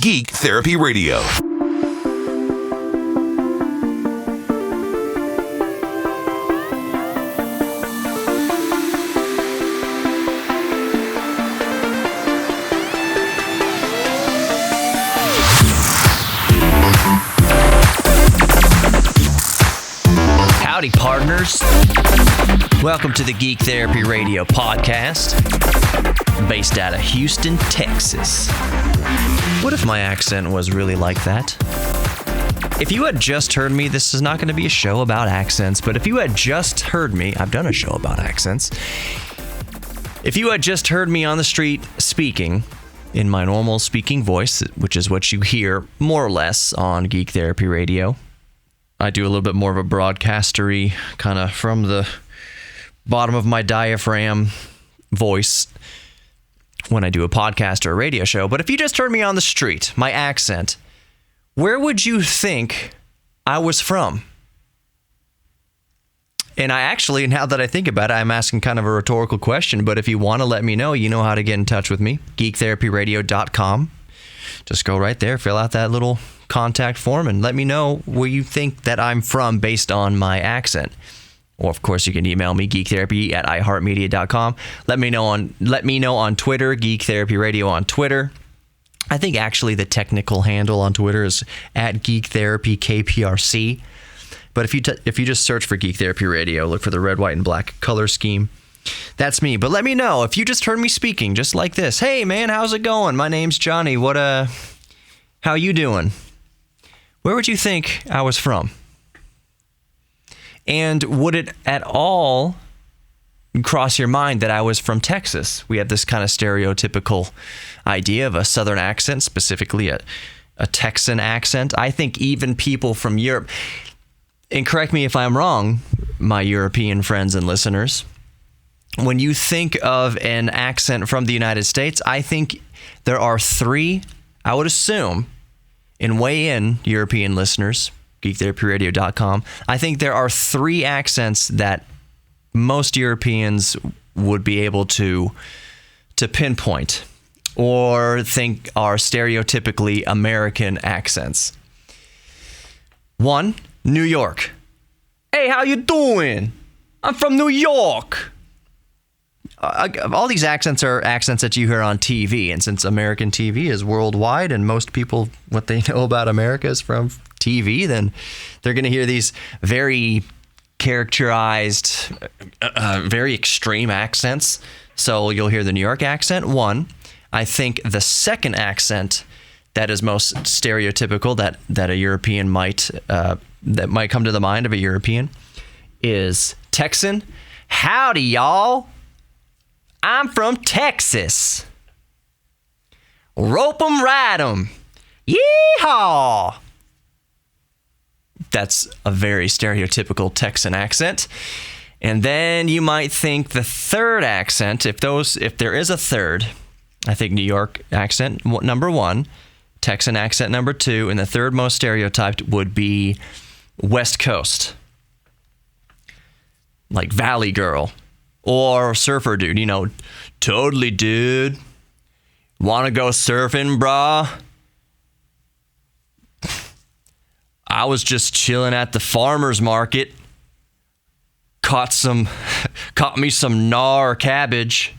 Geek Therapy Radio. Howdy, partners. Welcome to the Geek Therapy Radio podcast, based out of Houston, Texas. What if my accent was really like that? If you had just heard me, this is not going to be a show about accents, but if you had just heard me, I've done a show about accents. If you had just heard me on the street speaking in my normal speaking voice, which is what you hear more or less on Geek Therapy Radio, I do a little bit more of a broadcastery, kind of from the bottom of my diaphragm voice when I do a podcast or a radio show. But if you just heard me on the street, my accent, where would you think I was from? And I actually, now that I think about it, I'm asking kind of a rhetorical question, but if you want to let me know, you know how to get in touch with me, geektherapyradio.com. Just go right there, fill out that little contact form, and let me know where you think that I'm from based on my accent. Or, of course, you can email me, geektherapy@iheartmedia.com. Let me know on Twitter, Geek Therapy Radio on Twitter. I think actually the technical handle on Twitter is @GeekTherapyKPRC. But if you just search for Geek Therapy Radio, look for the red, white, and black color scheme. That's me. But let me know if you just heard me speaking just like this. Hey, man, how's it going? My name's Johnny. How you doing? Where would you think I was from? And would it at all cross your mind that I was from Texas? We have this kind of stereotypical idea of a Southern accent, specifically a Texan accent. I think even people from Europe, and correct me if I'm wrong, my European friends and listeners, when you think of an accent from the United States, I think there are three, I would assume, and weigh in, European listeners, geektherapyradio.com, I think there are three accents that most Europeans would be able to pinpoint or think are stereotypically American accents. One, New York. Hey, how you doing? I'm from New York. All these accents are accents that you hear on TV, and since American TV is worldwide and most people, what they know about America is from TV, then they're going to hear these very characterized, very extreme accents. So you'll hear the New York accent, one. I think the second accent that is most stereotypical that a European might come to the mind of a European is Texan. Howdy, y'all. I'm from Texas. Rope 'em, ride 'em. Yeehaw! That's a very stereotypical Texan accent. And then you might think the third accent, if there is a third, I think New York accent number one, Texan accent number two, and the third most stereotyped would be West Coast. Like Valley Girl. Or surfer dude, totally dude. Wanna go surfing, brah? I was just chilling at the farmer's market. Caught me some gnar cabbage.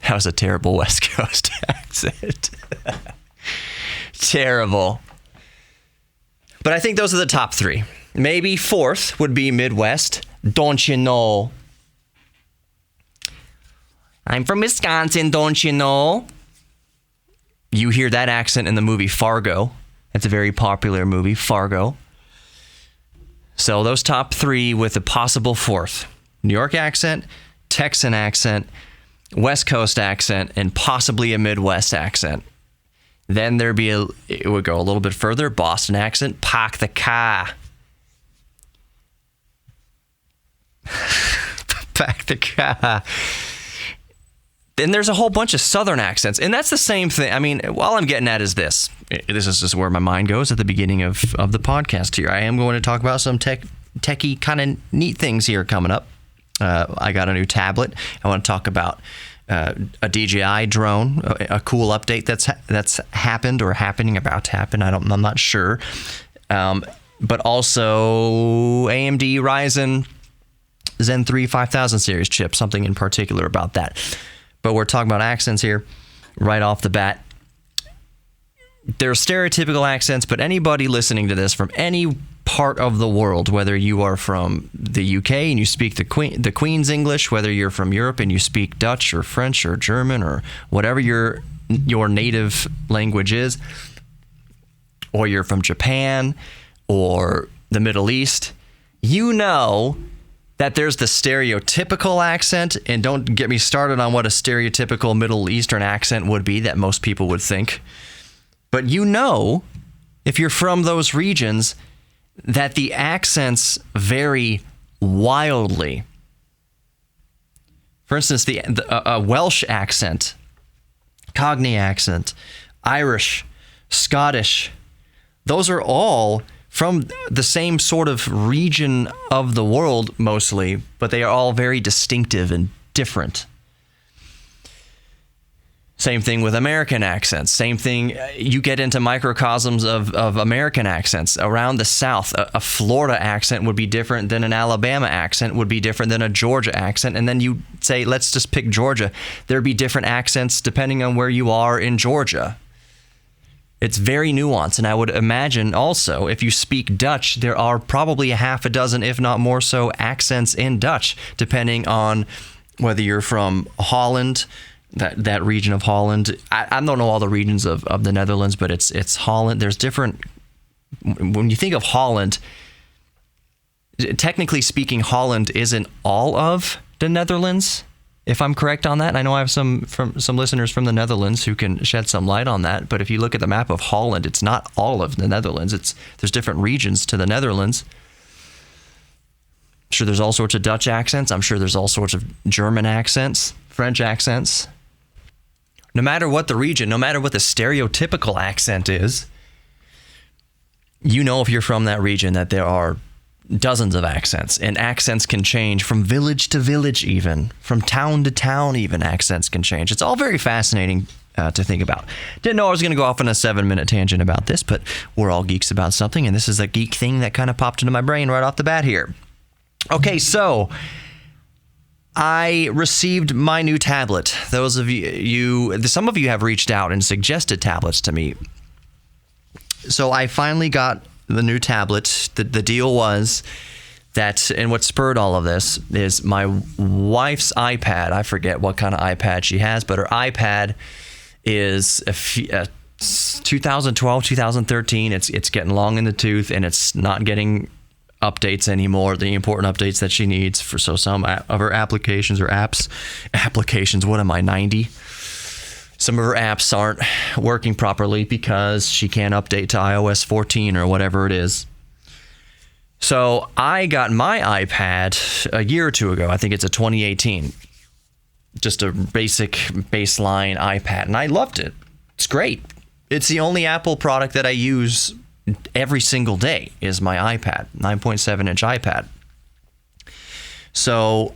That was a terrible West Coast accent. Terrible. But I think those are the top three. Maybe fourth would be Midwest. Don't you know? I'm from Wisconsin, don't you know? You hear that accent in the movie Fargo. It's a very popular movie, Fargo. So those top three with a possible fourth. New York accent, Texan accent, West Coast accent, and possibly a Midwest accent. Then it would go a little bit further, Boston accent, park the car. Park the car. Then there's a whole bunch of Southern accents, and that's the same thing. I mean, all I'm getting at is this. This is just where my mind goes at the beginning of the podcast here. I am going to talk about some techie kind of neat things here coming up. I got a new tablet. I want to talk about a DJI drone, a cool update that's happened or happening, about to happen. I'm not sure. But also AMD Ryzen Zen 3 5000 series chip, something in particular about that. But we're talking about accents here right off the bat. They're stereotypical accents, but anybody listening to this from any part of the world, whether you are from the UK and you speak the Queen's English, whether you're from Europe and you speak Dutch or French or German or whatever your native language is, or you're from Japan or the Middle East, you know that there's the stereotypical accent, and don't get me started on what a stereotypical Middle Eastern accent would be that most people would think. But you know, if you're from those regions, that the accents vary wildly. For instance, a Welsh accent, Cockney accent, Irish, Scottish, those are all from the same sort of region of the world mostly, but they are all very distinctive and different. Same thing with American accents. Same thing, you get into microcosms of American accents. Around the South, a Florida accent would be different than an Alabama accent, would be different than a Georgia accent. And then you say, let's just pick Georgia. There'd be different accents depending on where you are in Georgia. It's very nuanced. And I would imagine also, if you speak Dutch, there are probably a half a dozen, if not more so, accents in Dutch, depending on whether you're from Holland, that region of Holland. I don't know all the regions of the Netherlands, but it's Holland. There's different. When you think of Holland, technically speaking, Holland isn't all of the Netherlands, if I'm correct on that. I know I have some listeners from the Netherlands who can shed some light on that. But if you look at the map of Holland, it's not all of the Netherlands. There's different regions to the Netherlands. I'm sure there's all sorts of Dutch accents. I'm sure there's all sorts of German accents, French accents. No matter what the region, no matter what the stereotypical accent is, you know if you're from that region that there are dozens of accents, and accents can change from village to village even, from town to town even, accents can change. It's all very fascinating to think about. Didn't know I was going to go off on a 7-minute tangent about this, but we're all geeks about something, and this is a geek thing that kind of popped into my brain right off the bat here. Okay, so I received my new tablet. Those of some of you have reached out and suggested tablets to me. So I finally got the new tablet. The deal was that, and what spurred all of this is my wife's iPad. I forget what kind of iPad she has, but her iPad is 2012, 2013. It's getting long in the tooth, and it's not getting updates anymore, the important updates that she needs for some of her applications, what am I, 90? Some of her apps aren't working properly because she can't update to iOS 14 or whatever it is. So I got my iPad a year or two ago. I think it's a 2018. Just a basic baseline iPad, and I loved it. It's great. It's the only Apple product that I use every single day is my iPad, 9.7-inch iPad. So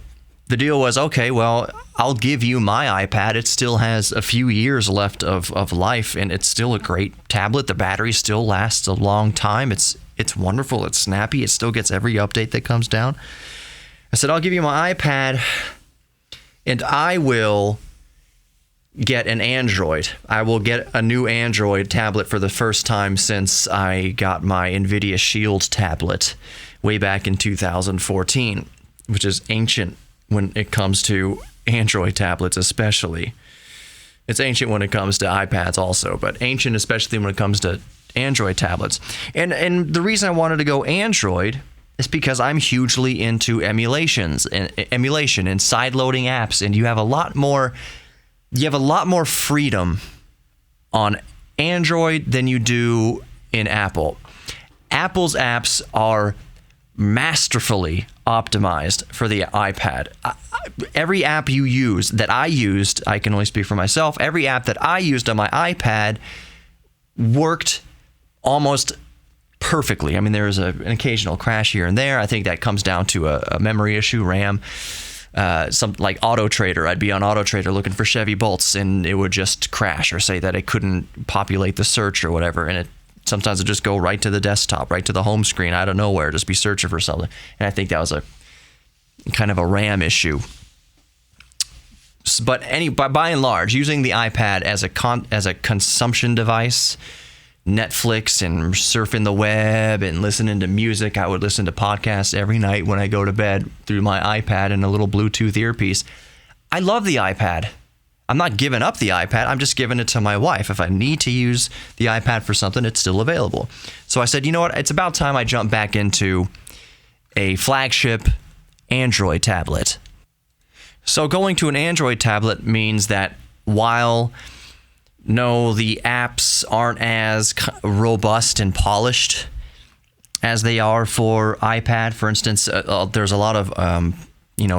the deal was, okay, well, I'll give you my iPad. It still has a few years left of life, and it's still a great tablet. The battery still lasts a long time. It's wonderful. It's snappy. It still gets every update that comes down. I said, I'll give you my iPad, and I will get an Android. I will get a new Android tablet for the first time since I got my NVIDIA Shield tablet way back in 2014, which is ancient when it comes to Android tablets especially. It's ancient when it comes to iPads also, but ancient especially when it comes to Android tablets. And the reason I wanted to go Android is because I'm hugely into emulation and side-loading apps, and you have a lot more freedom on Android than you do in Apple. Apple's apps are masterfully optimized for the iPad. Every app you use that I used, I can only speak for myself, every app that I used on my iPad worked almost perfectly. I mean, there was an occasional crash here and there. I think that comes down to a memory issue, RAM. some like Auto Trader. I'd be on Auto Trader looking for Chevy Bolts, and it would just crash or say that it couldn't populate the search or whatever. And sometimes it'd just go right to the desktop, right to the home screen out of nowhere, just be searching for something. And I think that was a kind of a RAM issue. But by and large, using the iPad as a consumption device, Netflix and surfing the web and listening to music. I would listen to podcasts every night when I go to bed through my iPad and a little Bluetooth earpiece. I love the iPad. I'm not giving up the iPad. I'm just giving it to my wife. If I need to use the iPad for something, it's still available. So I said, you know what? It's about time I jump back into a flagship Android tablet. So going to an Android tablet means that while no, the apps aren't as robust and polished as they are for iPad. For instance, there's a lot of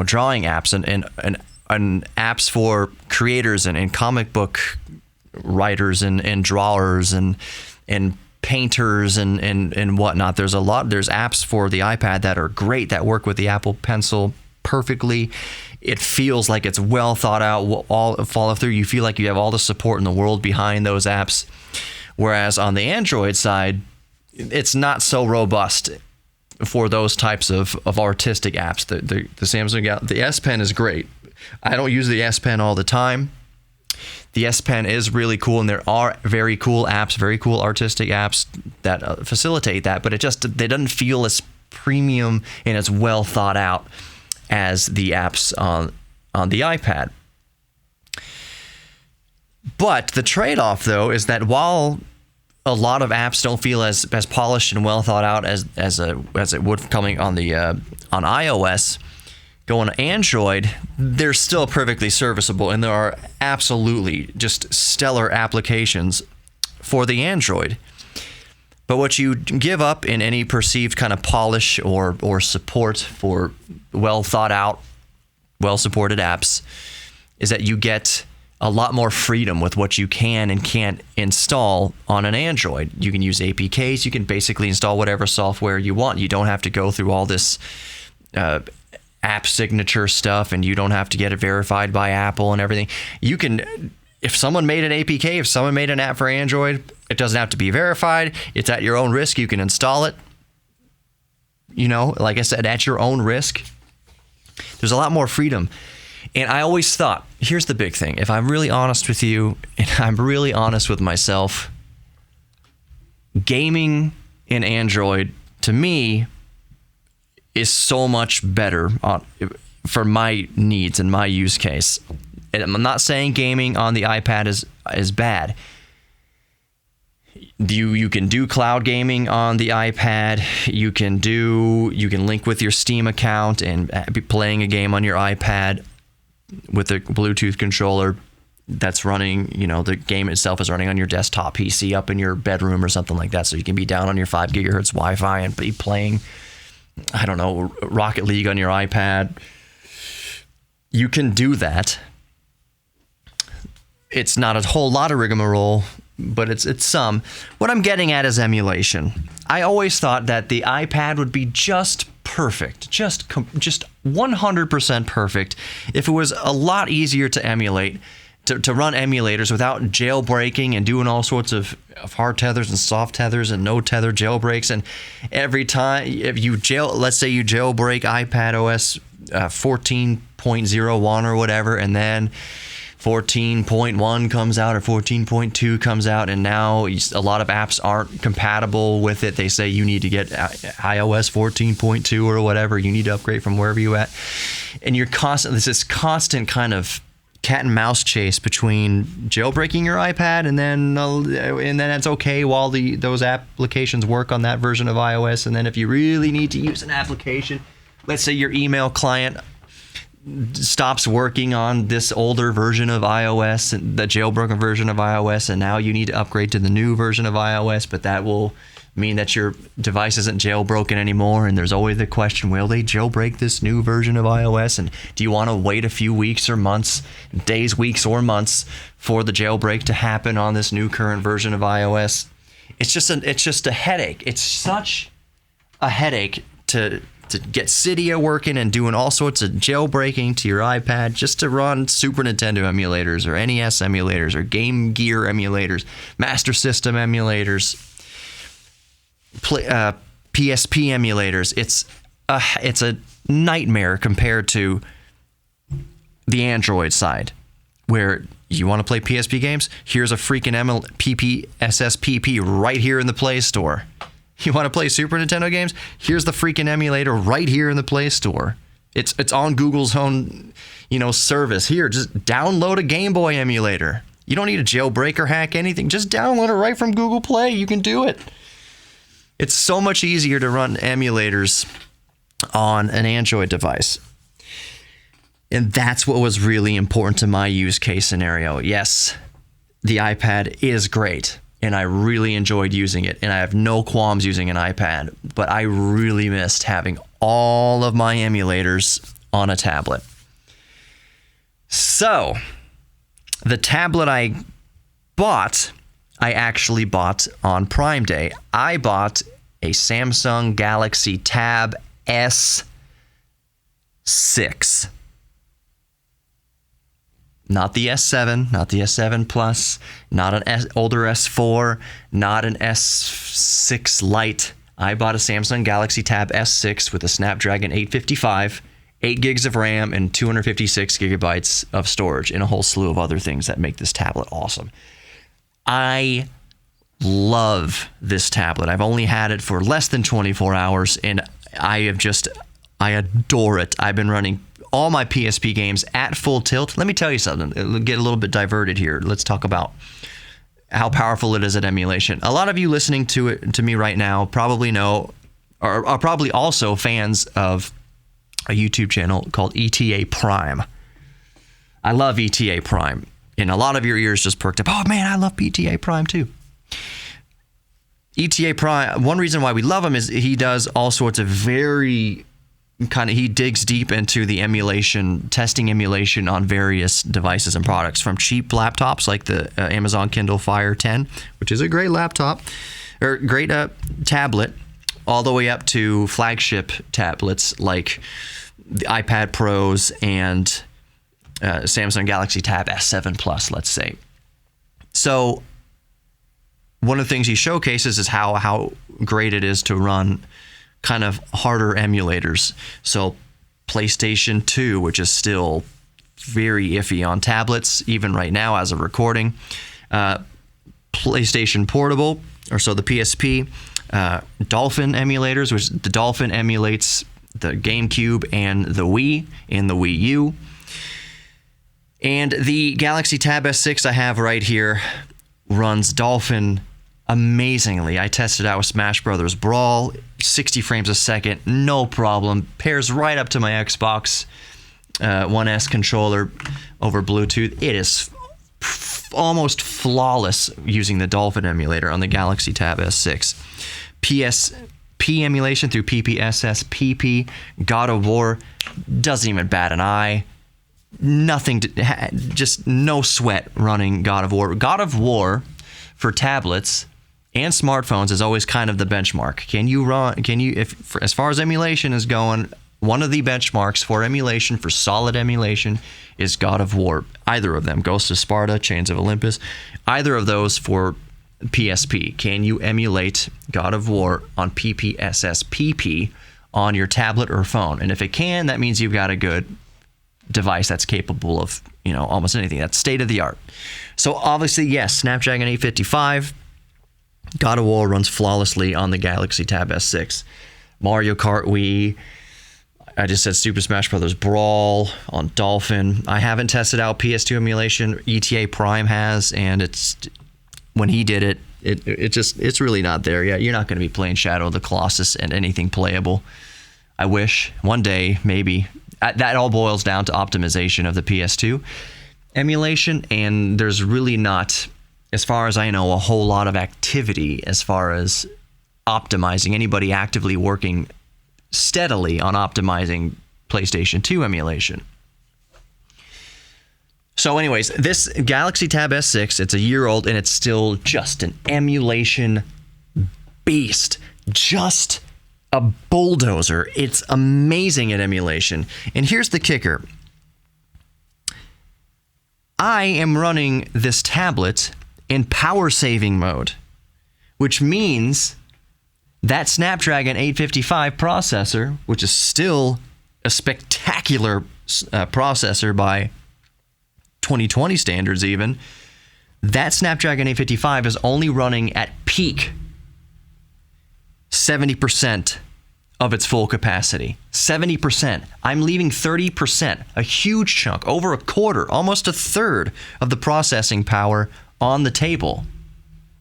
drawing apps and apps for creators and comic book writers and drawers and painters and whatnot. There's apps for the iPad that are great, that work with the Apple Pencil perfectly. It feels like it's well thought out, all follow through. You feel like you have all the support in the world behind those apps. Whereas on the Android side, it's not so robust for those types of artistic apps. The Samsung, the S Pen is great. I don't use the S Pen all the time. The S Pen is really cool, and there are very cool apps, very cool artistic apps that facilitate that, but they doesn't feel as premium and as well thought out as the apps on the iPad. But the trade-off, though, is that while a lot of apps don't feel as polished and well thought out as it would coming on iOS, going to Android, they're still perfectly serviceable, and there are absolutely just stellar applications for the Android. But what you give up in any perceived kind of polish or support for well thought out, well supported apps is that you get a lot more freedom with what you can and can't install on an Android. You can use APKs. You can basically install whatever software you want. You don't have to go through all this app signature stuff, and you don't have to get it verified by Apple and everything. You can, if someone made an APK, if someone made an app for Android, it doesn't have to be verified. It's at your own risk. You can install it, like I said, at your own risk. There's a lot more freedom. And I always thought, here's the big thing. If I'm really honest with you, and I'm really honest with myself, gaming in Android, to me, is so much better for my needs and my use case. And I'm not saying gaming on the iPad is bad. You can do cloud gaming on the iPad. You can link with your Steam account and be playing a game on your iPad with a Bluetooth controller that's running, the game itself is running on your desktop PC up in your bedroom or something like that. So you can be down on your 5 gigahertz Wi-Fi and be playing, I don't know, Rocket League on your iPad. You can do that. It's not a whole lot of rigmarole, but it's some. What I'm getting at is emulation. I always thought that the iPad would be just perfect, just 100% perfect if it was a lot easier to emulate, to run emulators without jailbreaking and doing all sorts of hard tethers and soft tethers and no tether jailbreaks. And every time if let's say you jailbreak iPad OS 14.01 or whatever, and then 14.1 comes out or 14.2 comes out, and now a lot of apps aren't compatible with it. They say you need to get iOS 14.2 or whatever. You need to upgrade from wherever you're at. And there's this constant kind of cat and mouse chase between jailbreaking your iPad and then it's okay while those applications work on that version of iOS. And then if you really need to use an application, let's say your email client stops working on this older version of iOS, the jailbroken version of iOS, and now you need to upgrade to the new version of iOS, but that will mean that your device isn't jailbroken anymore, and there's always the question, will they jailbreak this new version of iOS, and do you want to wait a few weeks or months, days, weeks, or months for the jailbreak to happen on this new current version of iOS? It's just a headache. It's such a headache to to get Cydia working and doing all sorts of jailbreaking to your iPad just to run Super Nintendo emulators or NES emulators or Game Gear emulators, Master System emulators, PSP emulators. It's a nightmare compared to the Android side, where you want to play PSP games? Here's a freaking SSPP right here in the Play Store. You want to play Super Nintendo games? Here's the freaking emulator right here in the Play Store. It's on Google's own, service. Here, just download a Game Boy emulator. You don't need a jailbreak or hack anything. Just download it right from Google Play. You can do it. It's so much easier to run emulators on an Android device. And that's what was really important to my use case scenario. Yes, the iPad is great, and I really enjoyed using it, and I have no qualms using an iPad, but I really missed having all of my emulators on a tablet. So, the tablet I actually bought on Prime Day. I bought a Samsung Galaxy Tab S6. Not the S7, not the S7 Plus, not an older S4, not an S6 Lite. I bought a Samsung Galaxy Tab S6 with a Snapdragon 855, 8 gigs of RAM, and 256 gigabytes of storage, and a whole slew of other things that make this tablet awesome. I love this tablet. I've only had it for less than 24 hours, and I adore it. I've been running all my PSP games at full tilt. Let me tell you something. It'll get a little bit diverted here. Let's talk about how powerful it is at emulation. A lot of you listening to me right now probably know, or are probably also fans of a YouTube channel called ETA Prime. I love ETA Prime. And a lot of your ears just perked up. Oh man, I love ETA Prime too. ETA Prime, one reason why we love him is he does all sorts of very he digs deep into the testing emulation on various devices and products, from cheap laptops like the Amazon Kindle Fire 10, which is a great laptop, or great tablet, all the way up to flagship tablets like the iPad Pros and Samsung Galaxy Tab S7 Plus, let's say. So one of the things he showcases is how great it is to run kind of harder emulators. So PlayStation 2, which is still very iffy on tablets, even right now as a recording. PlayStation Portable, or so the PSP. Dolphin emulators, which the Dolphin emulates the GameCube and the Wii and the Wii U. And the Galaxy Tab S6 I have right here runs Dolphin amazingly. I tested out with Smash Brothers Brawl, 60 frames a second, no problem. Pairs right up to my Xbox One S controller over Bluetooth. It is almost flawless using the Dolphin emulator on the Galaxy Tab S6. PSP emulation through PPSSPP. God of War doesn't even bat an eye. Just no sweat running God of War. God of War for tablets and smartphones is always kind of the benchmark. As far as emulation is going, one of the benchmarks for emulation, for solid emulation, is God of War. Either of them, Ghosts of Sparta, Chains of Olympus, either of those for PSP. Can you emulate God of War on PPSSPP on your tablet or phone? And if it can, that means you've got a good device that's capable of, almost anything. That's state of the art. So obviously, yes, Snapdragon 855, God of War runs flawlessly on the Galaxy Tab S6. Mario Kart Wii, I just said Super Smash Brothers Brawl on Dolphin. I haven't tested out PS2 emulation. ETA Prime has, and when he did it, it's really not there yet. You're not going to be playing Shadow of the Colossus and anything playable. I wish one day, maybe. That all boils down to optimization of the PS2 emulation, and there's really not, as far as I know, a whole lot of activity as far as optimizing, anybody actively working steadily on optimizing PlayStation 2 emulation. So anyways, this Galaxy Tab S6, it's a year old, and it's still just an emulation beast. Just a bulldozer. It's amazing at emulation. And here's the kicker. I am running this tablet in power saving mode, which means that Snapdragon 855 processor, which is still a spectacular processor by 2020 standards even, that Snapdragon 855 is only running at peak 70% of its full capacity. 70%. I'm leaving 30%, a huge chunk, over a quarter, almost a third of the processing power on the table.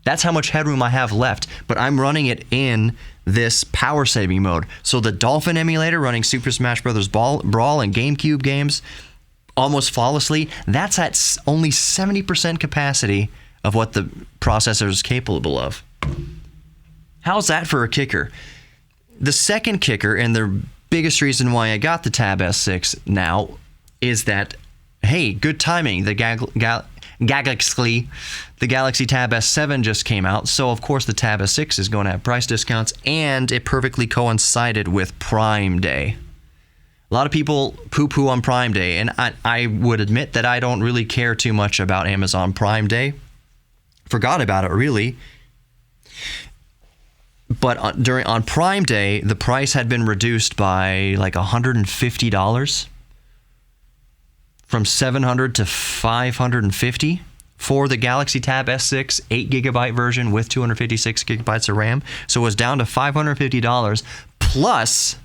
That's how much headroom I have left, but I'm running it in this power saving mode. So the Dolphin emulator running Super Smash Bros. Brawl and GameCube games almost flawlessly, that's at only 70% capacity of what the processor is capable of. How's that for a kicker? The second kicker, and the biggest reason why I got the Tab S6 now, is that, hey, good timing. The Galaxy Tab S7 just came out, so of course the Tab S6 is going to have price discounts, and it perfectly coincided with Prime Day. A lot of people poo-poo on Prime Day, and I would admit that I don't really care too much about Amazon Prime Day. Forgot about it, really. But on Prime Day, the price had been reduced by like $150 from $700 to $550 for the Galaxy Tab S6 8GB version with 256 gigabytes of RAM. So it was down to $550 plus.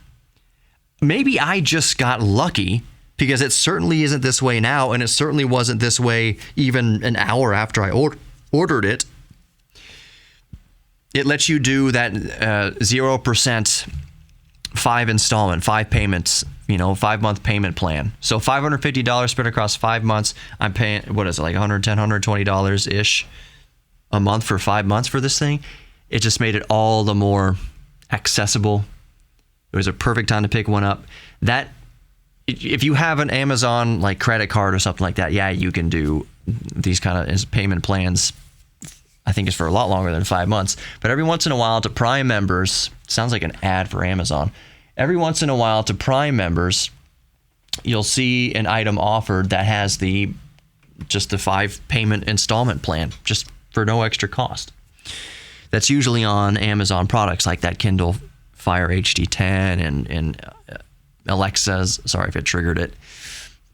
Maybe I just got lucky, because it certainly isn't this way now, and it certainly wasn't this way even an hour after I ordered it. It lets you do that 0% 5 payments, 5-month payment plan. So $550 spread across 5 months. I'm paying, what is it, like $110, $120-ish a month for 5 months for this thing. It just made it all the more accessible. It was a perfect time to pick one up. That, if you have an Amazon like credit card or something like that, yeah, you can do these kind of payment plans. I think it's for a lot longer than 5 months. But every once in a while to Prime members, sounds like an ad for Amazon. Every once in a while to Prime members, you'll see an item offered that has just the 5-payment installment plan, just for no extra cost. That's usually on Amazon products like that Kindle Fire HD10 and Alexa's, sorry if it triggered it,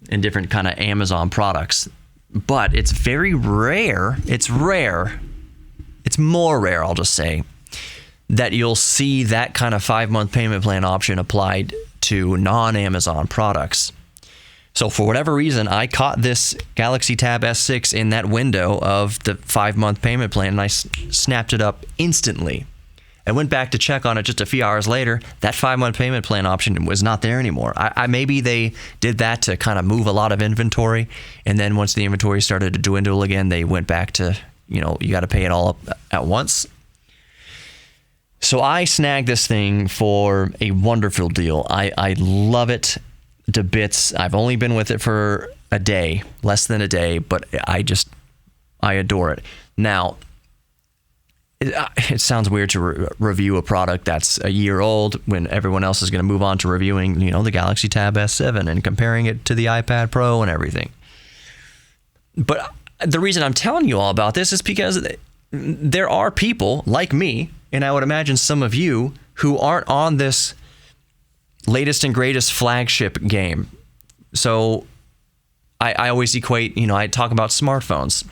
and different kind of Amazon products. But it's very rare, it's more rare, I'll just say, that you'll see that kind of 5-month payment plan option applied to non-Amazon products. So for whatever reason, I caught this Galaxy Tab S6 in that window of the 5-month payment plan, and I snapped it up instantly. I went back to check on it just a few hours later. That 5-month payment plan option was not there anymore. Maybe they did that to kind of move a lot of inventory, and then once the inventory started to dwindle again, they went back to, you got to pay it all up at once. So I snagged this thing for a wonderful deal. I love it to bits. I've only been with it for a day, less than a day, but I adore it. Now, it sounds weird to review a product that's a year old when everyone else is going to move on to reviewing, the Galaxy Tab S7 and comparing it to the iPad Pro and everything. But the reason I'm telling you all about this is because there are people like me, and I would imagine some of you, who aren't on this latest and greatest flagship game. So I always equate, I talk about smartphones.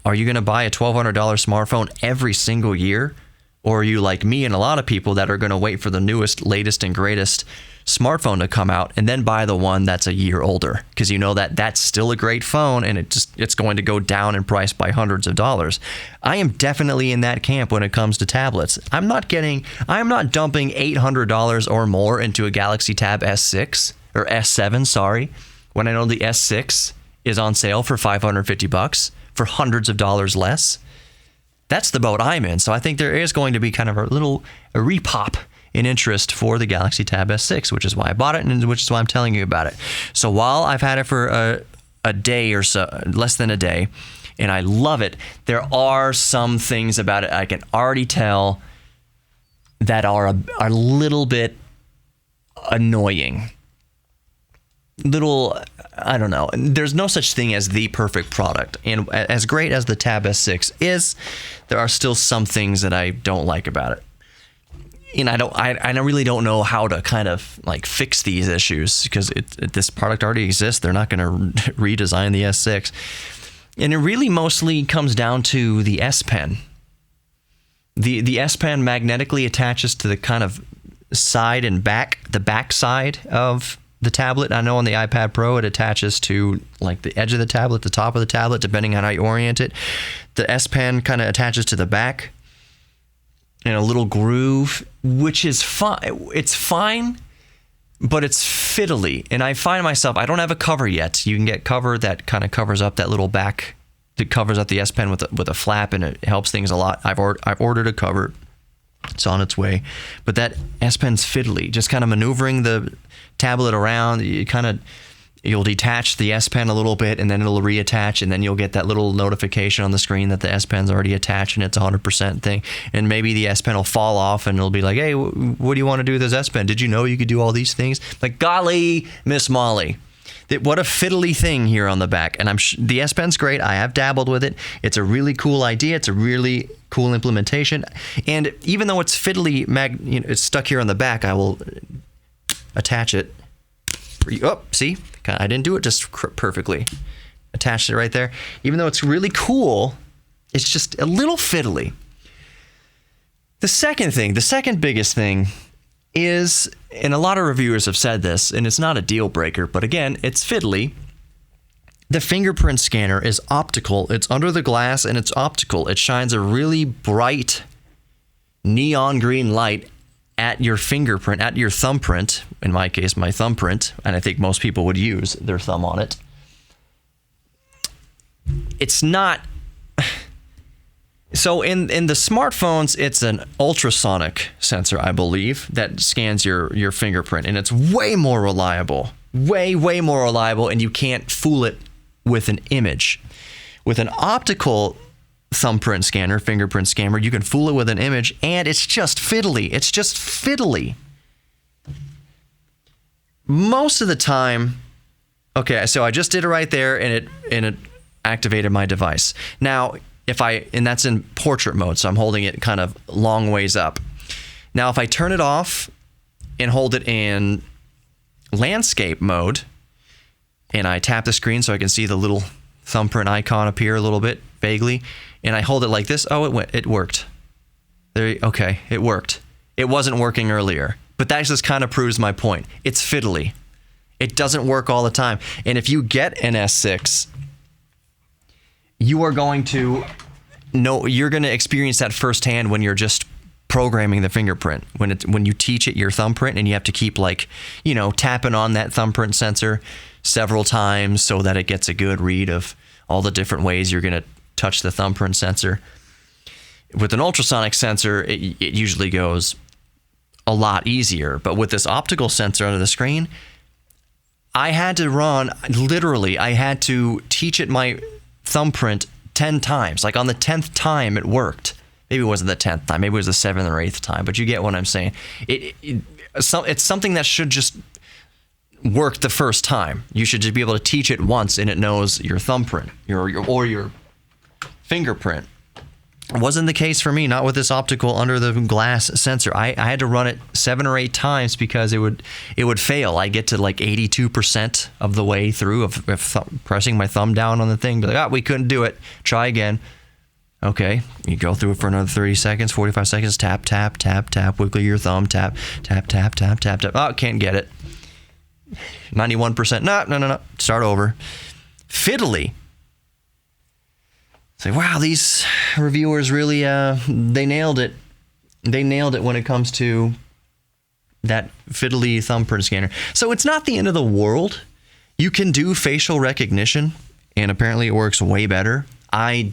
Are you going to buy a $1,200 smartphone every single year? Or are you like me and a lot of people that are going to wait for the newest, latest, and greatest smartphone to come out and then buy the one that's a year older? Because that's still a great phone, and it's going to go down in price by hundreds of dollars. I am definitely in that camp when it comes to tablets. I'm not dumping $800 or more into a Galaxy Tab S6 or S7, sorry, when I know the S6 is on sale for $550 for hundreds of dollars less. That's the boat I'm in. So I think there is going to be kind of a repop in interest for the Galaxy Tab S6, which is why I bought it and which is why I'm telling you about it. So while I've had it for a day or so, less than a day, and I love it, there are some things about it I can already tell that are a little bit annoying. I don't know. There's no such thing as the perfect product. And as great as the Tab S6 is, there are still some things that I don't like about it. And I really don't know how to kind of like fix these issues, because this product already exists. They're not going to redesign the S6. And it really mostly comes down to the S Pen. The S Pen magnetically attaches to the kind of side and the back side of the tablet. I know on the iPad Pro it attaches to like the edge of the tablet, the top of the tablet, depending on how you orient it. The S Pen kind of attaches to the back in a little groove, which is fine. It's fine, but it's fiddly. And I find myself, I don't have a cover yet. You can get cover that kind of covers up that little back, that covers up the S Pen with a flap, and it helps things a lot. I've ordered a cover. It's on its way. But that S Pen's fiddly. Just kind of maneuvering the tablet around, you'll detach the S Pen a little bit, and then it'll reattach, and then you'll get that little notification on the screen that the S Pen's already attached and it's 100% thing. And maybe the S Pen will fall off and it'll be like, hey, what do you want to do with this S Pen? Did you know you could do all these things? Like, golly, Miss Molly. What a fiddly thing here on the back. And the S Pen's great. I have dabbled with it. It's a really cool idea. It's a really cool implementation. And even though it's fiddly, it's stuck here on the back, I will attach it. Oh, see? I didn't do it just perfectly. Attached it right there. Even though it's really cool, it's just a little fiddly. The second biggest thing is, and a lot of reviewers have said this, and it's not a deal breaker, but again, it's fiddly. The fingerprint scanner is optical. It's under the glass and it's optical. It shines a really bright neon green light at your fingerprint, at your thumbprint, in my case, my thumbprint, and I think most people would use their thumb on it. It's not... So in the smartphones, it's an ultrasonic sensor, I believe, that scans your fingerprint, and it's way more reliable. Way more reliable, and you can't fool it with an image. With an optical thumbprint scanner, fingerprint scanner, you can fool it with an image, and it's just fiddly. It's just fiddly. Most of the time, okay, so I just did it right there, and it activated my device. Now, and that's in portrait mode, so I'm holding it kind of long ways up. Now, if I turn it off and hold it in landscape mode, and I tap the screen so I can see the little thumbprint icon appear a little bit vaguely, and I hold it like this, it worked. Okay, it worked. It wasn't working earlier, but that just kind of proves my point. It's fiddly. It doesn't work all the time. And if you get an S6, you're going to experience that firsthand when you're just programming the fingerprint. When you teach it your thumbprint, and you have to keep tapping on that thumbprint sensor several times so that it gets a good read of all the different ways you're going to touch the thumbprint sensor. With an ultrasonic sensor, it usually goes a lot easier. But with this optical sensor under the screen, I had to teach it my thumbprint 10 times. Like on the 10th time it worked. Maybe it wasn't the 10th time, maybe it was the 7th or 8th time, but you get what I'm saying. It's something that should just work the first time. You should just be able to teach it once and it knows your thumbprint or your fingerprint. It wasn't the case for me, not with this optical under the glass sensor. I had to run it 7 or 8 times because it would fail. I get to like 82% of the way through of pressing my thumb down on the thing. Be like, we couldn't do it. Try again. Okay, you go through it for another 30 seconds, 45 seconds. Tap, tap, tap, tap. Wiggle your thumb. Tap, tap, tap, tap, tap, tap. Oh, can't get it. 91%. No. Start over. Fiddly. Say, wow, these reviewers really, they nailed it. They nailed it when it comes to that fiddly thumbprint scanner. So it's not the end of the world. You can do facial recognition, and apparently it works way better. I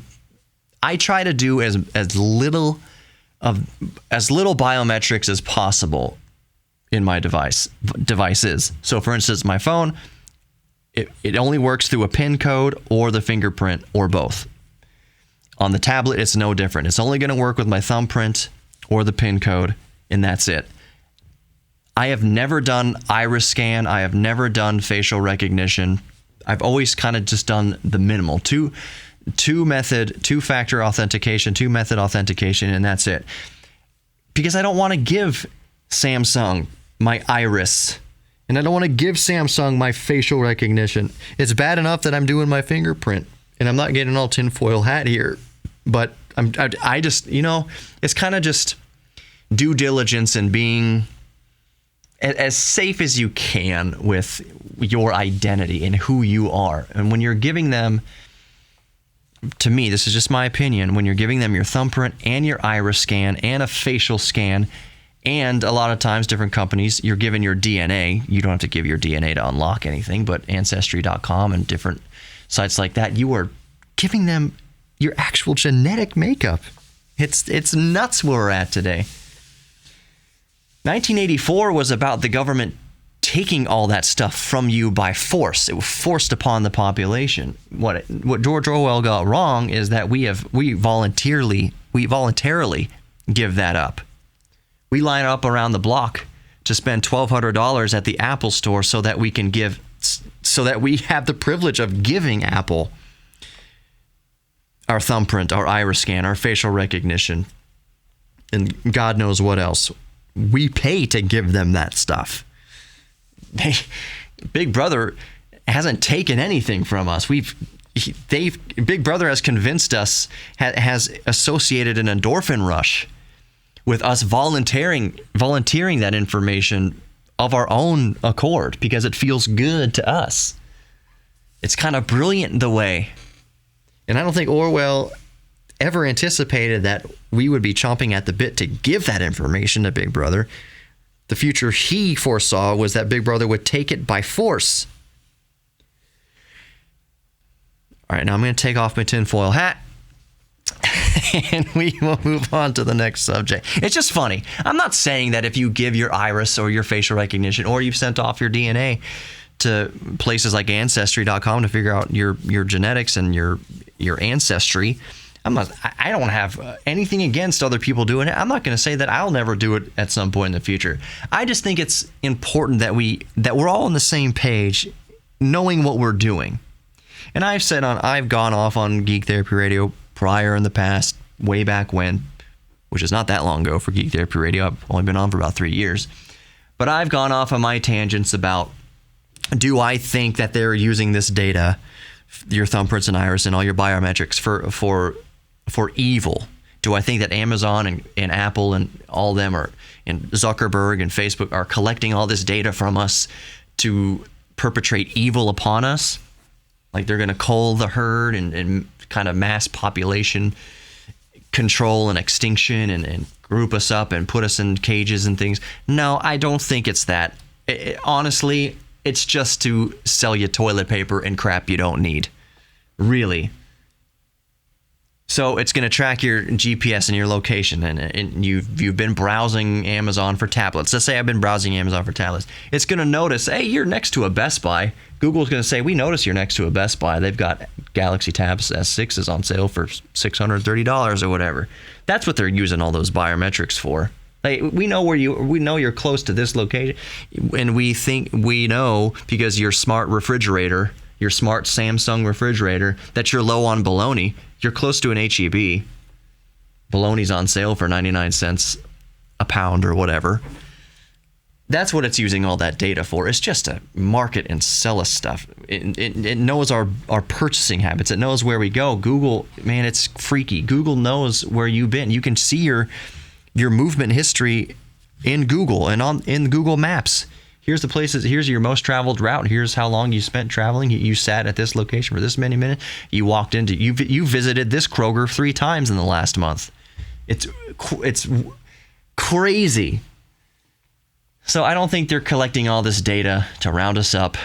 try to do as little biometrics as possible in my devices. So for instance, my phone, it only works through a PIN code or the fingerprint or both. On the tablet, it's no different. It's only going to work with my thumbprint or the PIN code. and that's it. I have never done iris scan. I have never done facial recognition. I've always kind of just done the minimal. Two-factor authentication, two-method authentication, and that's it. Because I don't want to give Samsung my iris, and I don't want to give Samsung my facial recognition. It's bad enough that I'm doing my fingerprint, and I'm not getting all tinfoil hat here. But I just, it's kind of just due diligence and being as safe as you can with your identity and who you are. And when you're giving them, to me, this is just my opinion, when you're giving them your thumbprint and your iris scan and a facial scan, and a lot of times different companies, you're given your DNA. You don't have to give your DNA to unlock anything, but Ancestry.com and different sites like that, you are giving them your actual genetic makeup. It's nuts where we're at today. 1984 was about the government taking all that stuff from you by force. It was forced upon the population. What George Orwell got wrong is that we voluntarily give that up. We line up around the block to spend $1,200 at the Apple store so that we have the privilege of giving Apple our thumbprint, our iris scan, our facial recognition, and God knows what else. We pay to give them that stuff. Big Brother hasn't taken anything from us. Big Brother has convinced us, has associated an endorphin rush with us volunteering that information of our own accord because it feels good to us. It's kind of brilliant the way. And I don't think Orwell ever anticipated that we would be chomping at the bit to give that information to Big Brother. The future he foresaw was that Big Brother would take it by force. All right, now I'm going to take off my tinfoil hat and we will move on to the next subject. It's just funny. I'm not saying that if you give your iris or your facial recognition or you've sent off your DNA to places like Ancestry.com to figure out your genetics and your ancestry, I don't have anything against other people doing it. I'm not going to say that I'll never do it at some point in the future. I just think it's important that we're all on the same page, knowing what we're doing. And I've gone off on Geek Therapy Radio prior in the past, way back when, which is not that long ago for Geek Therapy Radio. I've only been on for about 3 years. But I've gone off on my tangents about, do I think that they're using this data, your thumbprints and iris and all your biometrics for evil? Do I think that Amazon and Apple and all of them and Zuckerberg and Facebook are collecting all this data from us to perpetrate evil upon us? Like they're going to cull the herd and kind of mass population control and extinction and group us up and put us in cages and things? No, I don't think it's that. Honestly, it's just to sell you toilet paper and crap you don't need. Really. So it's going to track your GPS and your location, and you've been browsing Amazon for tablets. Let's say I've been browsing Amazon for tablets. It's going to notice, hey, you're next to a Best Buy. Google's going to say, we notice you're next to a Best Buy. They've got Galaxy Tabs S6s on sale for $630 or whatever. That's what they're using all those biometrics for. We know you're close to this location, and we know because your smart refrigerator, your smart Samsung refrigerator, that you're low on bologna. You're close to an H-E-B. Bologna's on sale for 99 cents a pound or whatever. That's what it's using all that data for. It's just to market and sell us stuff. It knows our purchasing habits. It knows where we go. Google, man, it's freaky. Google knows where you've been. You can see your movement history in Google and in Google Maps. Here's the places. Here's your most traveled route. Here's how long you spent traveling. You sat at this location for this many minutes. You walked into. You visited this Kroger 3 times in the last month. It's crazy. So I don't think they're collecting all this data to round us up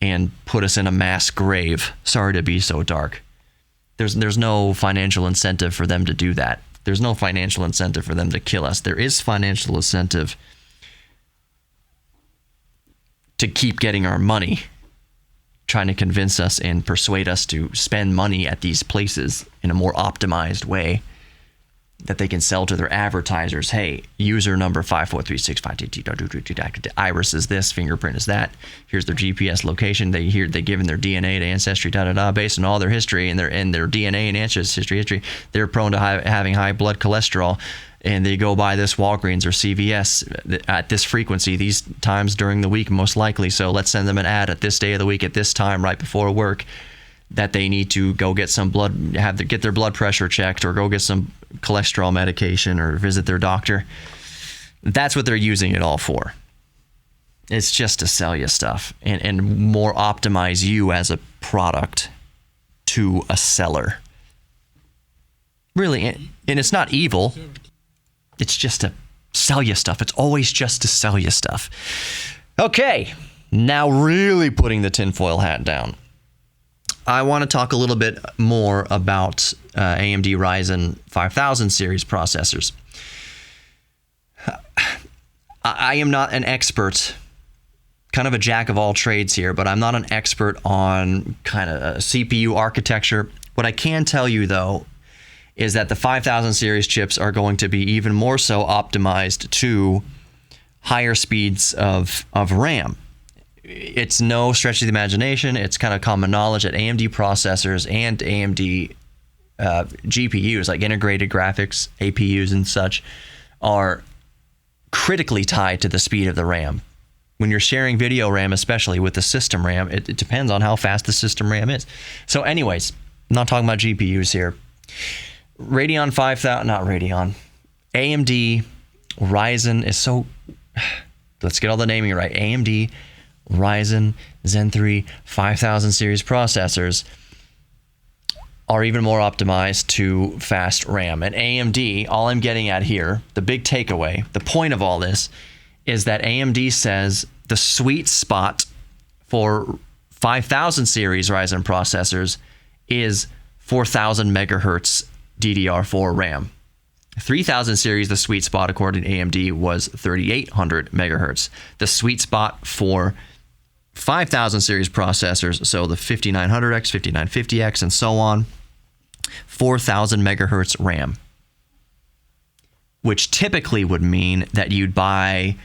and put us in a mass grave. Sorry to be so dark. There's no financial incentive for them to do that. There's no financial incentive for them to kill us. There is financial incentive to keep getting our money, trying to convince us and persuade us to spend money at these places in a more optimized way. that they can sell to their advertisers. Hey, user number 5436522, iris is this, fingerprint is that. Here's their GPS location. They give in their DNA to Ancestry, based on all their history and their DNA and ancestry history. They're prone to having high blood cholesterol, and they go by this Walgreens or CVS at this frequency, these times during the week most likely. So let's send them an ad at this day of the week at this time right before work, that they need to go get some get their blood pressure checked, or go get some cholesterol medication, or visit their doctor. That's what they're using it all for. It's just to sell you stuff and more optimize you as a product to a seller. Really, and it's not evil. It's just to sell you stuff. It's always just to sell you stuff. Okay, now really putting the tinfoil hat down. I want to talk a little bit more about AMD Ryzen 5000 series processors. I am not an expert, kind of a jack of all trades here, but I'm not an expert on kind of CPU architecture. What I can tell you, though, is that the 5000 series chips are going to be even more so optimized to higher speeds of RAM. It's no stretch of the imagination. It's kind of common knowledge that AMD processors and AMD GPUs, like integrated graphics, APUs and such, are critically tied to the speed of the RAM. When you're sharing video RAM, especially with the system RAM, it depends on how fast the system RAM is. So anyways, I'm not talking about GPUs here. AMD Ryzen is so... Let's get all the naming right. AMD Ryzen Zen 3 5000 series processors are even more optimized to fast RAM. And AMD, all I'm getting at here, the big takeaway, the point of all this, is that AMD says the sweet spot for 5000 series Ryzen processors is 4000 megahertz DDR4 RAM. 3000 series, the sweet spot according to AMD was 3800 megahertz. The sweet spot for 5000 series processors, so the 5900X, 5950X, and so on, 4000 megahertz RAM, which typically would mean that you'd buy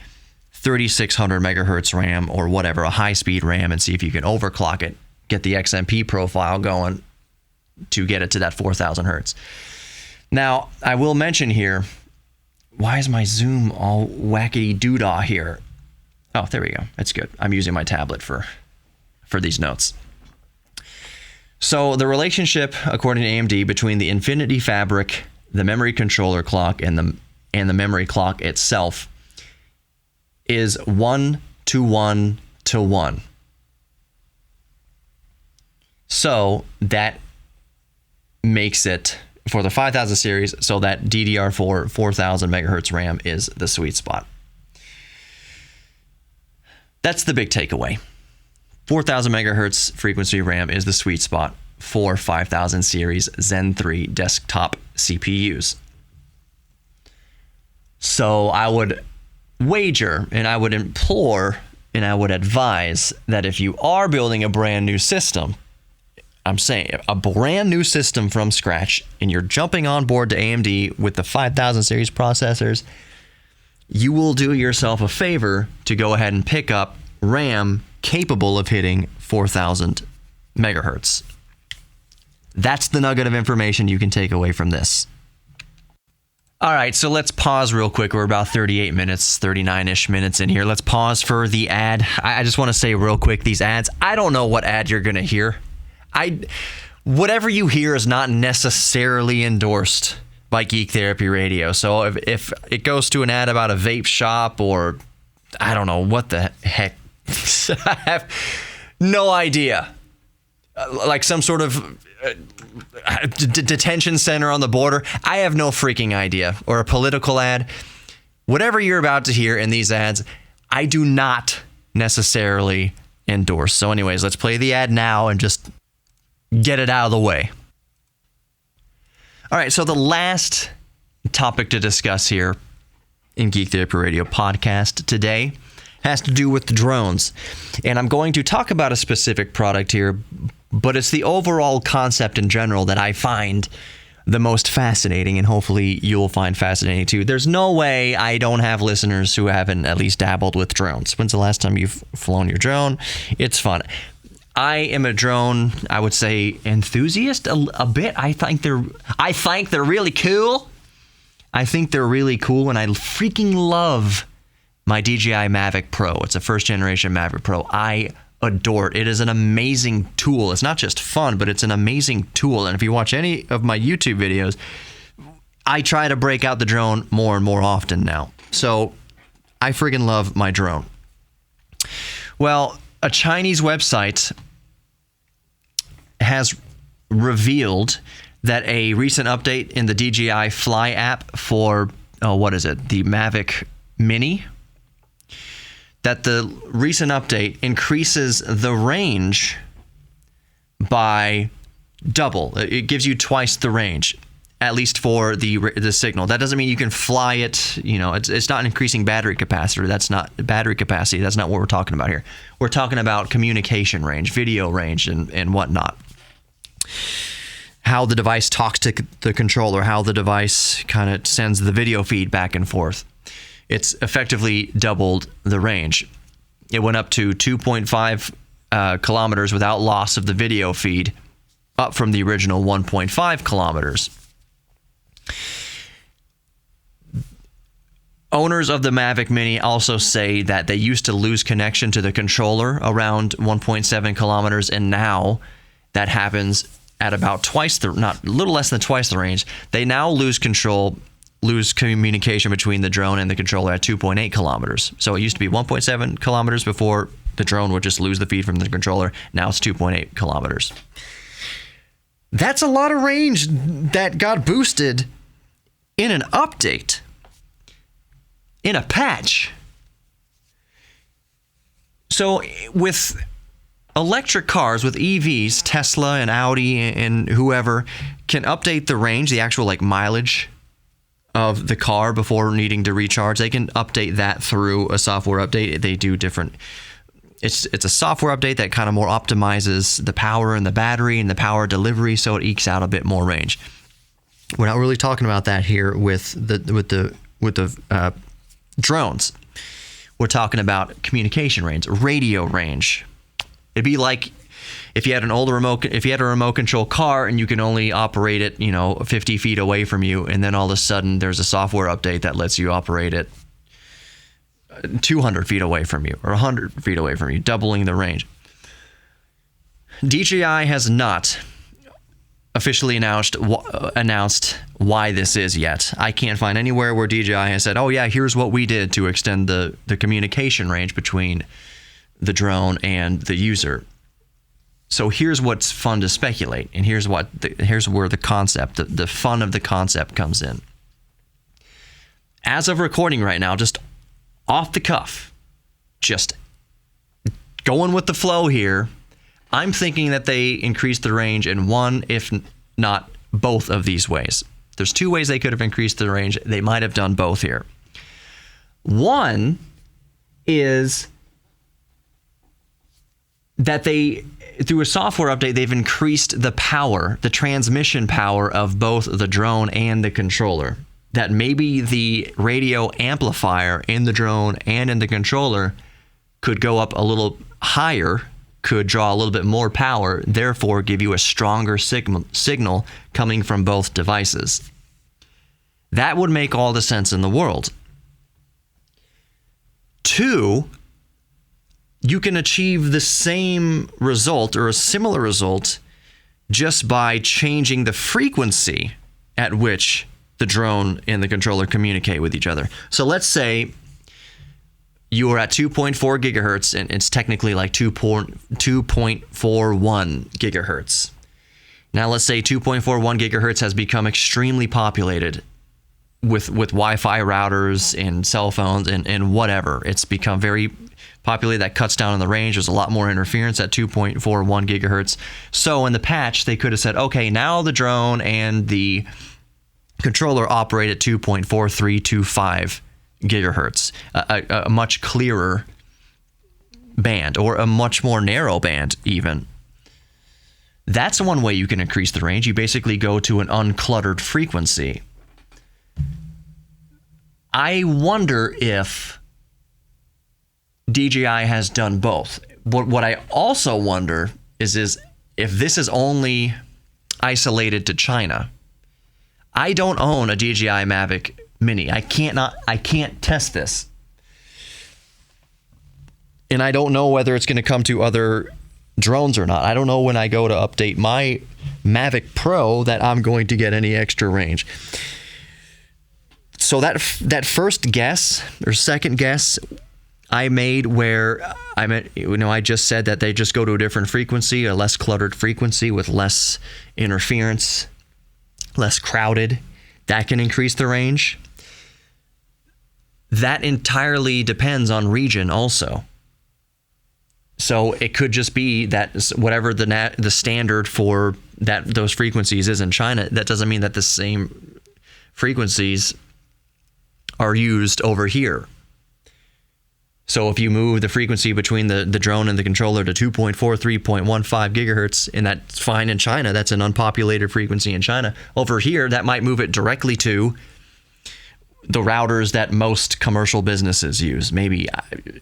3600 megahertz RAM or whatever, a high-speed RAM, and see if you can overclock it, get the XMP profile going to get it to that 4000 hertz. Now, I will mention here, why is my Zoom all wackety doodah here? Oh, there we go. That's good. I'm using my tablet for these notes. So the relationship, according to AMD, between the Infinity Fabric, the memory controller clock, and the memory clock itself is 1 to 1 to 1. So that makes it, for the 5000 series, so that DDR4 4000 megahertz RAM is the sweet spot. That's the big takeaway. 4000 megahertz frequency RAM is the sweet spot for 5000 series Zen 3 desktop CPUs. So I would wager, and I would implore, and I would advise that if you are building a brand new system, I'm saying a brand new system from scratch, and you're jumping on board to AMD with the 5000 series processors, you will do yourself a favor to go ahead and pick up RAM capable of hitting 4000 megahertz. That's the nugget of information you can take away from this. All right, so let's pause real quick. We're about 38 minutes, 39-ish minutes in here. Let's pause for the ad. I just want to say real quick, these ads, I don't know what ad you're going to hear. Whatever you hear is not necessarily endorsed by Geek Therapy Radio. So if it goes to an ad about a vape shop, or I don't know what the heck, I have no idea. Like some sort of detention center on the border. I have no freaking idea. Or a political ad. Whatever you're about to hear in these ads, I do not necessarily endorse. So anyways, let's play the ad now and just get it out of the way. All right, so the last topic to discuss here in Geek Therapy Radio podcast today has to do with the drones. And I'm going to talk about a specific product here, but it's the overall concept in general that I find the most fascinating, and hopefully you'll find fascinating too. There's no way I don't have listeners who haven't at least dabbled with drones. When's the last time you've flown your drone? It's fun. I am a drone, I would say, enthusiast a bit. I think they're really cool. I think they're really cool, and I freaking love my DJI Mavic Pro. It's a first generation Mavic Pro. I adore it. It is an amazing tool. It's not just fun, but it's an amazing tool. And if you watch any of my YouTube videos, I try to break out the drone more and more often now. So I friggin' love my drone. Well, a Chinese website has revealed that a recent update in the DJI Fly app for, the Mavic Mini, that the recent update increases the range by double. It gives you twice the range, at least for the signal. That doesn't mean you can fly it. It's not increasing battery capacity. That's not what we're talking about here. We're talking about communication range, video range, and whatnot. How the device talks to the controller, how the device kind of sends the video feed back and forth. It's effectively doubled the range. It went up to 2.5 kilometers without loss of the video feed, up from the original 1.5 kilometers. Owners of the Mavic Mini also say that they used to lose connection to the controller around 1.7 kilometers, and now that happens at about a little less than twice the range. They now lose communication between the drone and the controller at 2.8 kilometers. So it used to be 1.7 kilometers before the drone would just lose the feed from the controller. Now it's 2.8 kilometers. That's a lot of range that got boosted in an update, in a patch. So with electric cars, with EVs, Tesla and Audi and whoever can update the range, the actual mileage of the car before needing to recharge. They can update that through a software update. They do different. It's a software update that kind of more optimizes the power and the battery and the power delivery, so it ekes out a bit more range. We're not really talking about that here with the drones. We're talking about communication range, radio range. It'd be like if you had a remote control car and you can only operate it, 50 feet away from you, and then all of a sudden there's a software update that lets you operate it 200 feet away from you or 100 feet away from you, doubling the range. DJI has not officially announced why this is yet. I can't find anywhere where DJI has said, oh yeah, here's what we did to extend the communication range between the drone and the user. So here's what's fun to speculate, and here's where the concept, the fun of the concept comes in. As of recording right now, just off the cuff, just going with the flow here, I'm thinking that they increased the range in one, if not both of these ways. There's two ways they could have increased the range. They might have done both here. One is that through a software update, they've increased the power, the transmission power of both the drone and the controller. That maybe the radio amplifier in the drone and in the controller could go up a little higher, could draw a little bit more power, therefore give you a stronger signal coming from both devices. That would make all the sense in the world. Two, you can achieve the same result or a similar result just by changing the frequency at which the drone and the controller communicate with each other. So let's say you are at 2.4 gigahertz and it's technically like 2.41 gigahertz. Now let's say 2.41 gigahertz has become extremely populated with Wi-Fi routers and cell phones and whatever. It's become very populated. That cuts down on the range. There's a lot more interference at 2.41 gigahertz. So in the patch, they could have said, okay, now the drone and the controller operate at 2.4325 gigahertz, a much clearer band, or a much more narrow band even. That's one way you can increase the range. You basically go to an uncluttered frequency. I wonder if DJI has done both. But what I also wonder is if this is only isolated to China. I don't own a DJI Mavic Mini. I can't test this. And I don't know whether it's going to come to other drones or not. I don't know when I go to update my Mavic Pro that I'm going to get any extra range. So that first guess or second guess I made where I just said that they just go to a different frequency, a less cluttered frequency with less interference, less crowded, that can increase the range. That entirely depends on region also. So it could just be that whatever the standard for those frequencies is in China, that doesn't mean that the same frequencies are used over here. So if you move the frequency between the drone and the controller to 2.4, 3.15 gigahertz, and that's fine in China, that's an unpopulated frequency in China. Over here, that might move it directly to the routers that most commercial businesses use. Maybe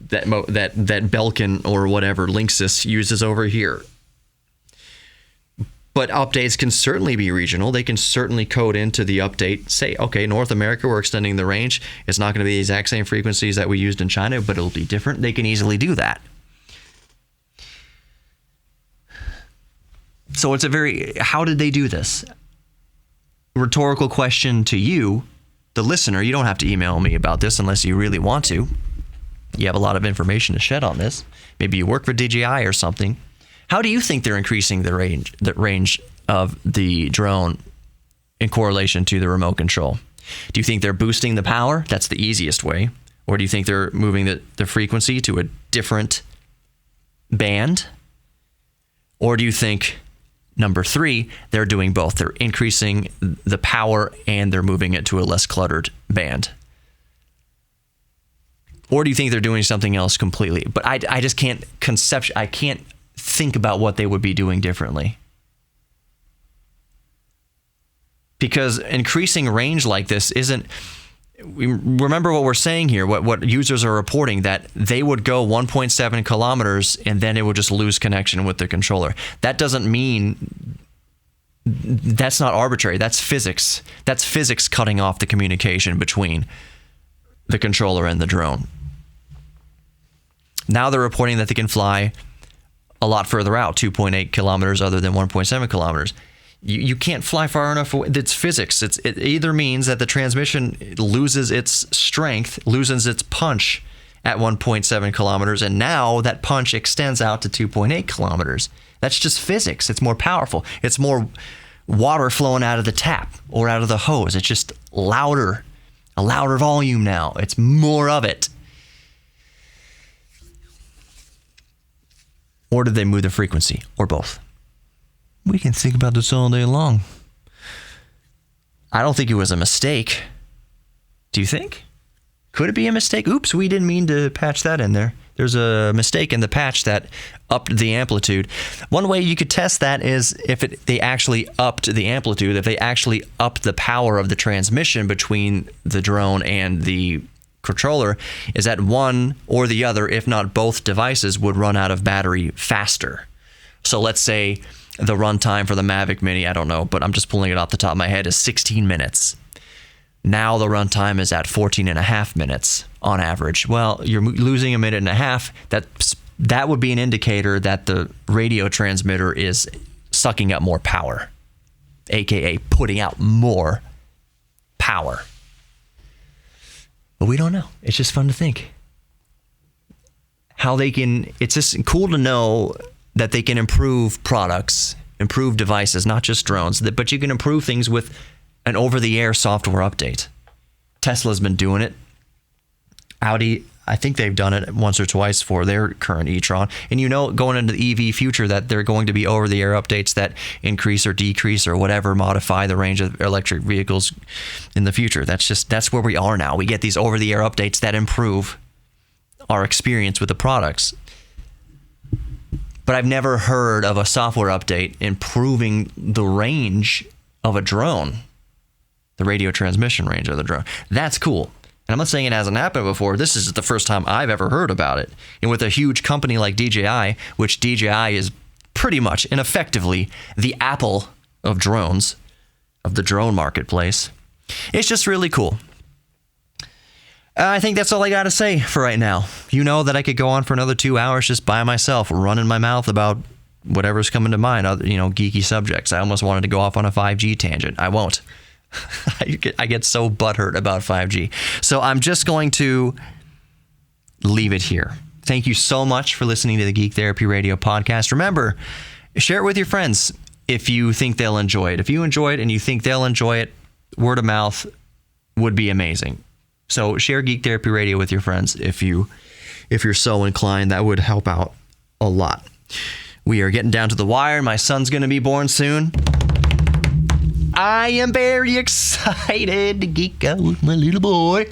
that Belkin or whatever Linksys uses over here. But updates can certainly be regional. They can certainly code into the update, say, okay, North America, we're extending the range. It's not going to be the exact same frequencies that we used in China, but it'll be different. They can easily do that. So it's how did they do this? Rhetorical question to you, the listener. You don't have to email me about this unless you really want to. You have a lot of information to shed on this. Maybe you work for DJI or something. How do you think they're increasing the range of the drone in correlation to the remote control? Do you think they're boosting the power? That's the easiest way. Or do you think they're moving the frequency to a different band? Or do you think, number 3, they're doing both? They're increasing the power and they're moving it to a less cluttered band? Or do you think they're doing something else completely? But I just can't I can't think about what they would be doing differently. Because increasing range like this isn't... Remember what we're saying here, what users are reporting, that they would go 1.7 kilometers and then it would just lose connection with the controller. That doesn't mean... That's not arbitrary. That's physics. That's physics cutting off the communication between the controller and the drone. Now they're reporting that they can fly a lot further out, 2.8 kilometers other than 1.7 kilometers. You can't fly far enough away. It's physics. It either means that the transmission loses its strength, loses its punch at 1.7 kilometers, and now that punch extends out to 2.8 kilometers. That's just physics. It's more powerful. It's more water flowing out of the tap or out of the hose. It's just louder, a louder volume now. It's more of it. Or did they move the frequency? Or both? We can think about this all day long. I don't think it was a mistake. Do you think? Could it be a mistake? Oops, we didn't mean to patch that in there. There's a mistake in the patch that upped the amplitude. One way you could test that is if they actually upped the amplitude, if they actually upped the power of the transmission between the drone and the controller, is that one or the other, if not both devices, would run out of battery faster. So let's say the runtime for the Mavic Mini, I don't know, but I'm just pulling it off the top of my head, is 16 minutes. Now the runtime is at 14 and a half minutes on average. Well, you're losing a minute and a half. That would be an indicator that the radio transmitter is sucking up more power, aka putting out more power. But we don't know. It's just fun to think how they can. It's just cool to know that they can improve products, improve devices, not just drones, but you can improve things with an over-the-air software update. Tesla's been doing it. Audi, I think they've done it once or twice for their current e-tron. And going into the EV future, that they're going to be over-the-air updates that increase or decrease or whatever, modify the range of electric vehicles in the future. That's where we are now. We get these over-the-air updates that improve our experience with the products. but I've never heard of a software update improving the range of a drone, the radio transmission range of the drone. That's cool. And I'm not saying it hasn't happened before. This is the first time I've ever heard about it. And with a huge company like DJI, which DJI is pretty much and effectively the Apple of drones, of the drone marketplace, it's just really cool. I think that's all I got to say for right now. You know that I could go on for another 2 hours just by myself, running my mouth about whatever's coming to mind, other, geeky subjects. I almost wanted to go off on a 5G tangent. I won't. I get so butthurt about 5G. So I'm just going to leave it here. Thank you so much for listening to the Geek Therapy Radio podcast. Remember, share it with your friends if you think they'll enjoy it. If you enjoy it and you think they'll enjoy it, word of mouth would be amazing. So share Geek Therapy Radio with your friends if you're so inclined. That would help out a lot. We are getting down to the wire. My son's going to be born soon. I am very excited to geek out with my little boy.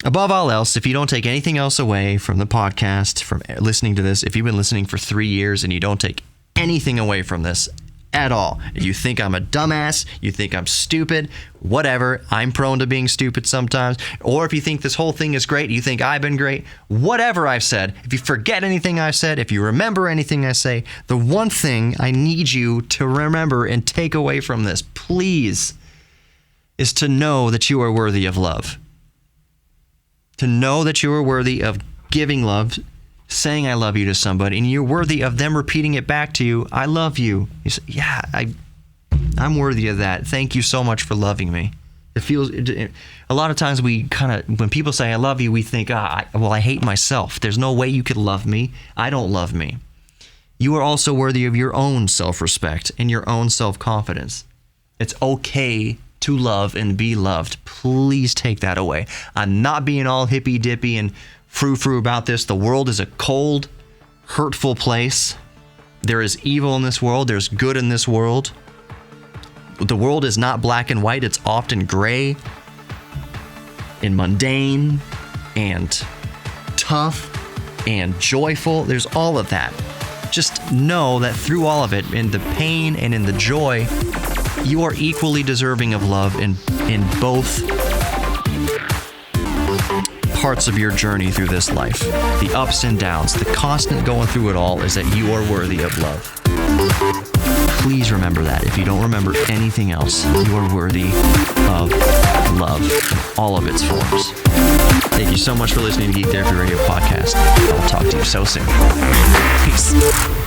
Above all else, if you don't take anything else away from the podcast, from listening to this, if you've been listening for 3 years and you don't take anything away from this at all, you think I'm a dumbass, you think I'm stupid, whatever, I'm prone to being stupid sometimes, or if you think this whole thing is great, you think I've been great, whatever I've said, if you forget anything I've said, if you remember anything I say, the one thing I need you to remember and take away from this, please, is to know that you are worthy of love. To know that you are worthy of giving love, saying I love you to somebody, and you're worthy of them repeating it back to you, I love you. You say, yeah, I'm worthy of that. Thank you so much for loving me. It feels, a lot of times we when people say I love you, we think, I hate myself. There's no way you could love me. I don't love me. You are also worthy of your own self-respect and your own self-confidence. It's okay to love and be loved. Please take that away. I'm not being all hippy-dippy and frou-frou about this. The world is a cold, hurtful place. There is evil in this world. There's good in this world. The world is not black and white. It's often gray and mundane and tough and joyful. There's all of that. Just know that through all of it, in the pain and in the joy, you are equally deserving of love in both parts of your journey through this life. The ups and downs, the constant going through it all is that you are worthy of love. Please remember that. If you don't remember anything else, you are worthy of love in all of its forms. Thank you so much for listening to Geek Therapy Radio Podcast. I'll talk to you so soon. Peace.